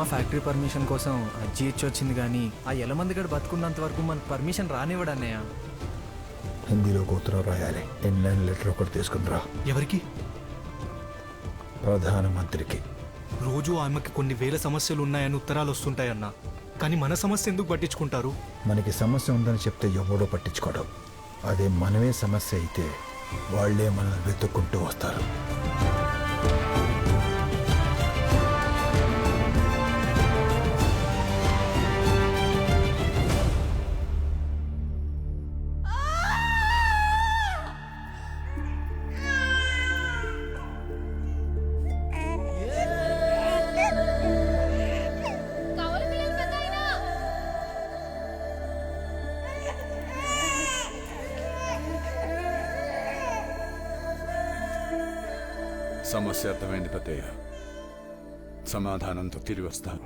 అమ్మ factory permission కోసం అజ్జి ఇచ్చి వచ్చింది, కానీ ఆ ఎలమంది గడు బతుకున్నంత వరకు మనకు పర్మిషన్ రానివ్వడు అన్నయ్య. హిందీలో ఉత్తరం రాయాలి. ఇన్లైన్ లెటర్ ఒకటి తీసుకుని రా. ఎవరికి? ప్రధానమంత్రికి. రోజు ఆమెకి కొన్ని వేల సమస్యలు ఉన్నాయని ఉత్తరాలు వస్తుంటాయన్నా, కానీ మన సమస్య ఎందుకు పట్టించుకుంటారు? మనకి సమస్య ఉందని చెప్తే ఎవడో పట్టించుకోవడం. అదే మనమే సమస్య అయితే వాళ్లే మనల్ని వెతుక్కుంటూ వస్తారు. సమస్య అర్థమైంది పెద్దయ్య. సమాధానంతో తిరిగి వస్తాను.